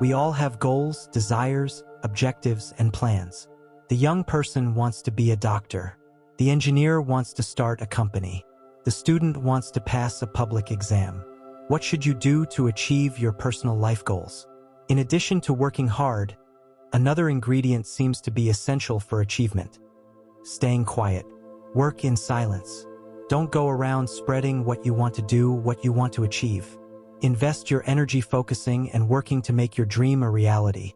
We all have goals, desires, objectives, and plans. The young person wants to be a doctor. The engineer wants to start a company. The student wants to pass a public exam. What should you do to achieve your personal life goals? In addition to working hard, another ingredient seems to be essential for achievement. Staying quiet. Work in silence. Don't go around spreading what you want to do, what you want to achieve. Invest your energy focusing and working to make your dream a reality,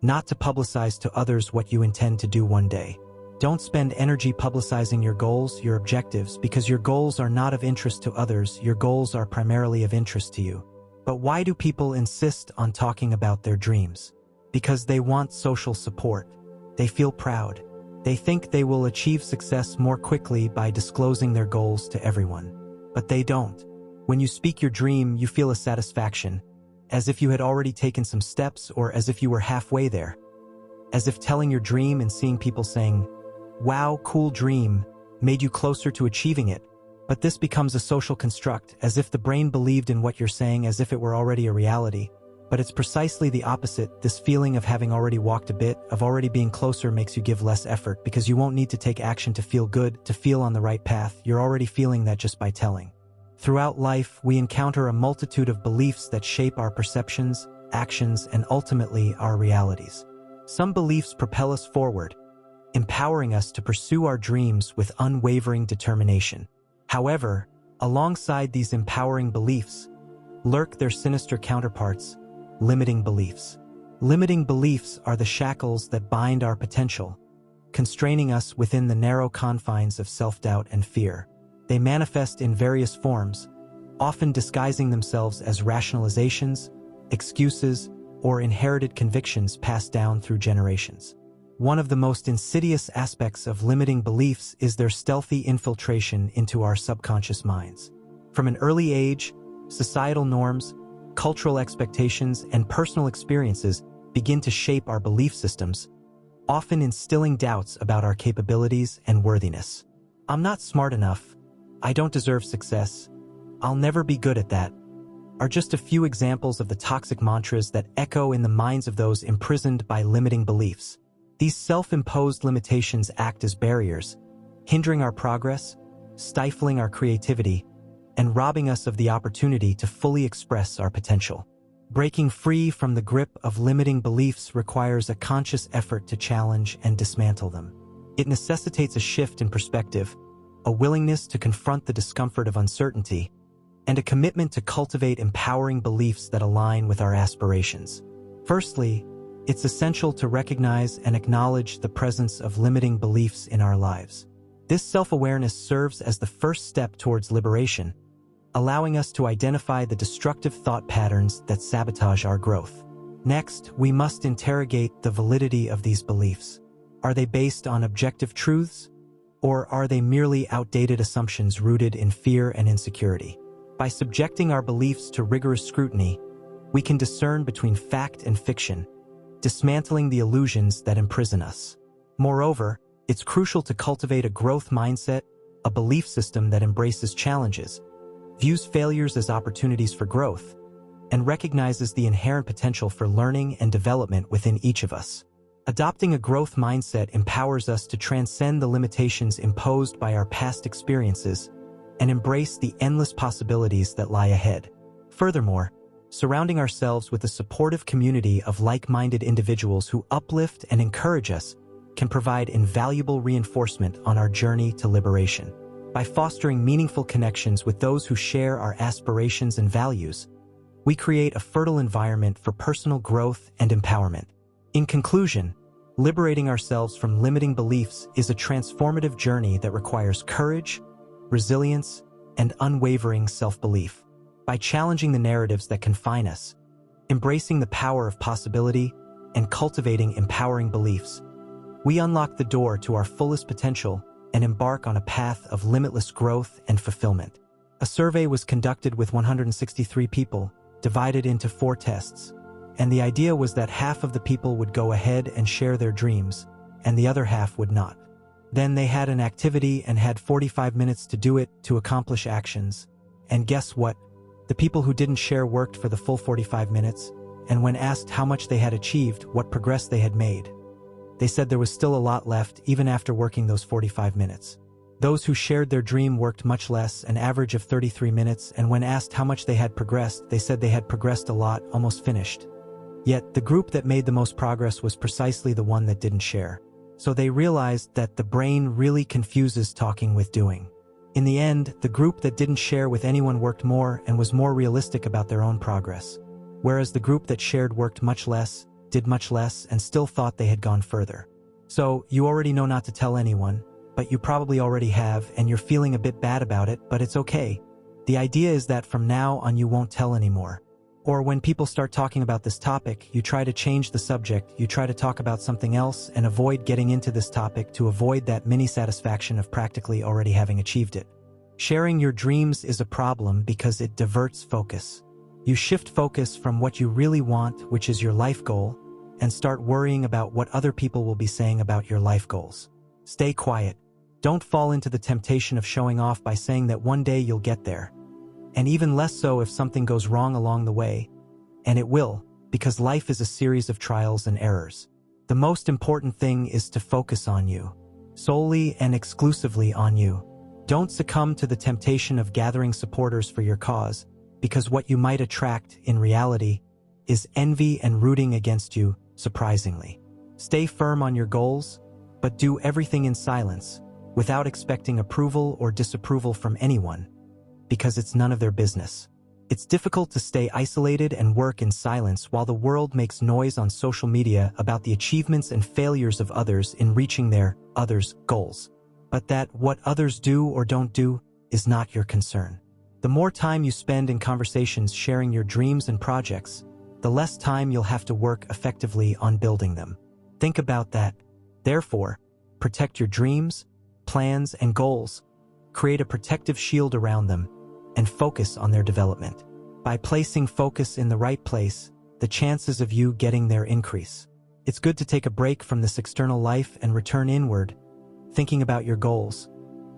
not to publicize to others what you intend to do one day. Don't spend energy publicizing your goals, your objectives, because your goals are not of interest to others, your goals are primarily of interest to you. But why do people insist on talking about their dreams? Because they want social support. They feel proud. They think they will achieve success more quickly by disclosing their goals to everyone. But they don't. When you speak your dream, you feel a satisfaction, as if you had already taken some steps or as if you were halfway there. As if telling your dream and seeing people saying, "Wow, cool dream," made you closer to achieving it. But this becomes a social construct, as if the brain believed in what you're saying as if it were already a reality. But it's precisely the opposite. This feeling of having already walked a bit, of already being closer, makes you give less effort because you won't need to take action to feel good, to feel on the right path. You're already feeling that just by telling. Throughout life, we encounter a multitude of beliefs that shape our perceptions, actions, and ultimately our realities. Some beliefs propel us forward, empowering us to pursue our dreams with unwavering determination. However, alongside these empowering beliefs, lurk their sinister counterparts, limiting beliefs. Limiting beliefs are the shackles that bind our potential, constraining us within the narrow confines of self-doubt and fear. They manifest in various forms, often disguising themselves as rationalizations, excuses, or inherited convictions passed down through generations. One of the most insidious aspects of limiting beliefs is their stealthy infiltration into our subconscious minds. From an early age, societal norms, cultural expectations, and personal experiences begin to shape our belief systems, often instilling doubts about our capabilities and worthiness. I'm not smart enough. I don't deserve success. I'll never be good at that, are just a few examples of the toxic mantras that echo in the minds of those imprisoned by limiting beliefs. These self-imposed limitations act as barriers, hindering our progress, stifling our creativity, and robbing us of the opportunity to fully express our potential. Breaking free from the grip of limiting beliefs requires a conscious effort to challenge and dismantle them. It necessitates a shift in perspective, a willingness to confront the discomfort of uncertainty, and a commitment to cultivate empowering beliefs that align with our aspirations. Firstly, it's essential to recognize and acknowledge the presence of limiting beliefs in our lives. This self-awareness serves as the first step towards liberation, allowing us to identify the destructive thought patterns that sabotage our growth. Next, we must interrogate the validity of these beliefs. Are they based on objective truths, or are they merely outdated assumptions rooted in fear and insecurity? By subjecting our beliefs to rigorous scrutiny, we can discern between fact and fiction, dismantling the illusions that imprison us. Moreover, it's crucial to cultivate a growth mindset, a belief system that embraces challenges, views failures as opportunities for growth, and recognizes the inherent potential for learning and development within each of us. Adopting a growth mindset empowers us to transcend the limitations imposed by our past experiences and embrace the endless possibilities that lie ahead. Furthermore, surrounding ourselves with a supportive community of like-minded individuals who uplift and encourage us can provide invaluable reinforcement on our journey to liberation. By fostering meaningful connections with those who share our aspirations and values, we create a fertile environment for personal growth and empowerment. In conclusion, liberating ourselves from limiting beliefs is a transformative journey that requires courage, resilience, and unwavering self-belief. By challenging the narratives that confine us, embracing the power of possibility, and cultivating empowering beliefs, we unlock the door to our fullest potential and embark on a path of limitless growth and fulfillment. A survey was conducted with 163 people, divided into 4 tests, and the idea was that half of the people would go ahead and share their dreams, and the other half would not. Then they had an activity and had 45 minutes to do it, to accomplish actions. And guess what? The people who didn't share worked for the full 45 minutes, and when asked how much they had achieved, what progress they had made, they said there was still a lot left even after working those 45 minutes. Those who shared their dream worked much less, an average of 33 minutes, and when asked how much they had progressed, they said they had progressed a lot, almost finished. Yet, the group that made the most progress was precisely the one that didn't share. So they realized that the brain really confuses talking with doing. In the end, the group that didn't share with anyone worked more and was more realistic about their own progress, whereas the group that shared worked much less, did much less, and still thought they had gone further. So, you already know not to tell anyone, but you probably already have, and you're feeling a bit bad about it, but it's okay. The idea is that from now on you won't tell anymore. Or when people start talking about this topic, you try to change the subject, you try to talk about something else and avoid getting into this topic to avoid that mini satisfaction of practically already having achieved it. Sharing your dreams is a problem because it diverts focus. You shift focus from what you really want, which is your life goal, and start worrying about what other people will be saying about your life goals. Stay quiet. Don't fall into the temptation of showing off by saying that one day you'll get there. And even less so if something goes wrong along the way. And it will, because life is a series of trials and errors. The most important thing is to focus on you. Solely and exclusively on you. Don't succumb to the temptation of gathering supporters for your cause, because what you might attract, in reality, is envy and rooting against you, surprisingly. Stay firm on your goals, but do everything in silence, without expecting approval or disapproval from anyone, because it's none of their business. It's difficult to stay isolated and work in silence while the world makes noise on social media about the achievements and failures of others in reaching their others' goals. But that what others do or don't do is not your concern. The more time you spend in conversations sharing your dreams and projects, the less time you'll have to work effectively on building them. Think about that. Therefore, protect your dreams, plans, and goals. Create a protective shield around them, and focus on their development. By placing focus in the right place, the chances of you getting there increase. It's good to take a break from this external life and return inward, thinking about your goals,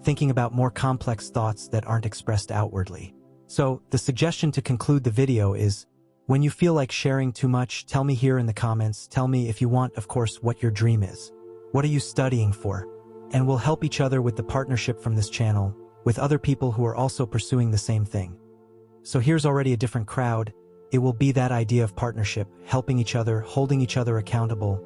thinking about more complex thoughts that aren't expressed outwardly. So, the suggestion to conclude the video is, when you feel like sharing too much, tell me here in the comments. Tell me if you want, of course, what your dream is. What are you studying for? And we'll help each other with the partnership from this channel, with other people who are also pursuing the same thing. So here's already a different crowd. It will be that idea of partnership, helping each other, holding each other accountable,